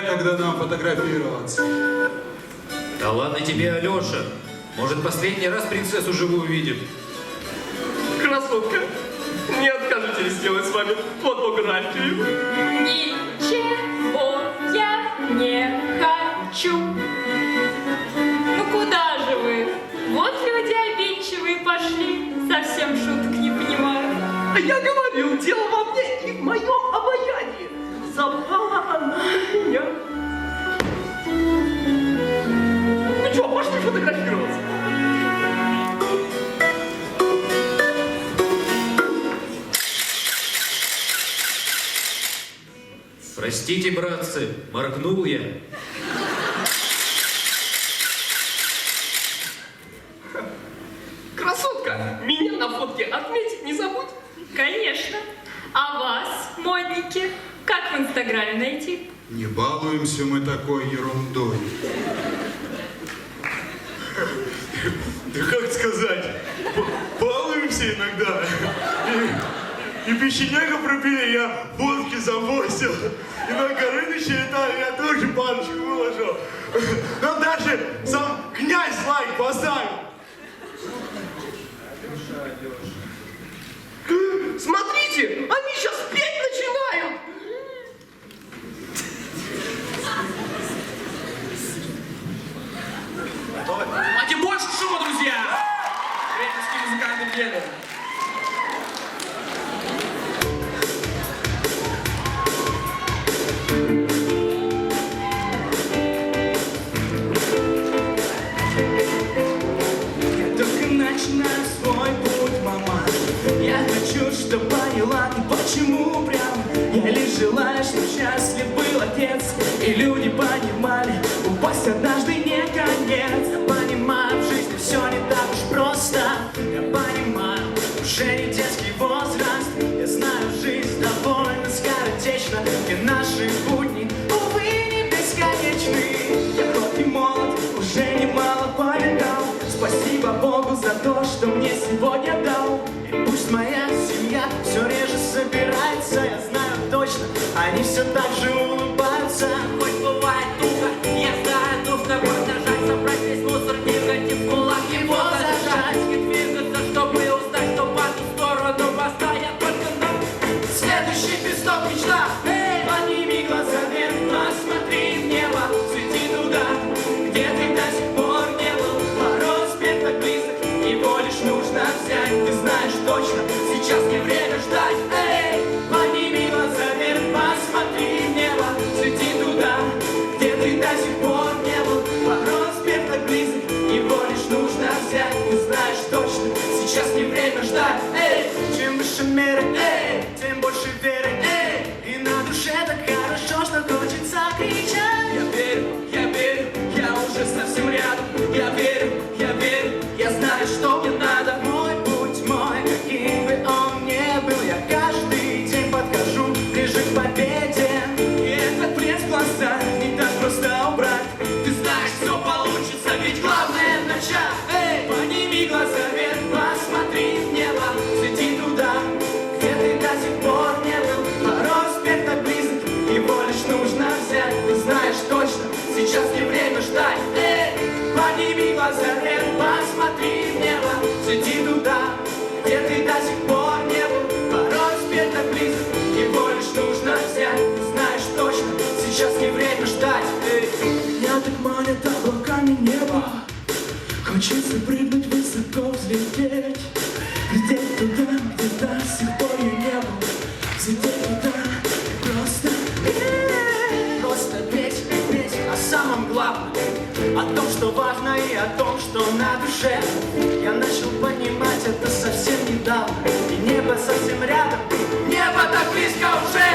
некогда нам фотографироваться. Да ладно тебе, Алеша. Может, последний раз принцессу живую увидим? Красотка, не откажете сделать с вами фотографию? Ничего я не хочу. Ну куда же вы? Вот люди обидчивые пошли, совсем шуток не понимают. А я говорил, дело во мне и в моем обаянии. Забрала она меня. Ну что, пошли фотографироваться? Простите, братцы, моргнул я. Красотка, меня на фотке отметить не забудь. Конечно. А вас, модники, как в Инстаграме найти? Не балуемся мы такой ерундой. Да как сказать, балуемся иногда. И печенега пробили, я водки забросил. И на Горыныча я тоже баночку выложил. Нам даже сам князь лайк поставил. Смотрите, они сейчас петь начинают. Давайте больше шума, друзья! Рейтерские музыканты пели. Я только начинаю свой путь, мама. Я хочу, чтобы поняла ты, почему прям. Я лишь желаю, чтобы счастлив был отец, и люди понимали, упасть однажды не конец. Понимаю, в жизни все не так уж просто. Я понимаю, уже не детский возраст. Я знаю, жизнь довольно скоротечна, и наши будни, увы, не бесконечны. Я хоть и молод, уже немало повидал. Спасибо Богу за то, что мне сегодня дал. И пусть моя семья все реже собирается, я знаю точно, они все так же улыбаются. Хоть бывает туго, я знаю, нужно продолжать. Собрать весь мусор, негатив в кулак, его зажать. И двигаться, чтобы узнать, что по ту сторону моста я только на Следующий песток мечта. Эй, подними глаза вверх, посмотри в небо, свети туда, где ты до сих пор не был. Мороз век так близок, его лишь нужно взять. Ты знаешь точно, сейчас не время ждать. Эй, подними глаза вверх, посмотри в небо, свети туда, где ты до сих пор не был. Мороз век так близок, его лишь нужно взять. Ты знаешь точно, сейчас не время ждать. Эй, чем выше меры, эй, тем больше веры, эй. И на душе так хорошо, что хочется кричать. Я верю, я уже совсем рядом. Я верю, я знаю, что мне надо. Мой путь мой, каким бы он ни был, я каждый день подхожу ближе к победе. И этот блеск в глазах не так просто убрать. Ты знаешь, все получится, ведь главное начать. Эй, подними глаза вверх, посмотри в небо, свети туда, где ты до сих пор не был. Мороз век так близок, его лишь нужно взять. Ты знаешь точно, сейчас не время ждать. Эй, подними глаза вверх, посмотри в небо, свети туда, где ты до сих пор не был. Мороз век так близок, его лишь нужно взять. Ты знаешь точно, сейчас не время ждать. Эй, меня так манят облаками неба, хочется прыгнуть высоко, взлететь. Лететь туда, где до сих пор я не был. Взлететь туда, просто петь, петь о самом главном, о том, что важно, и о том, что на душе. Я начал понимать это совсем недавно, и небо совсем рядом, небо так близко уже.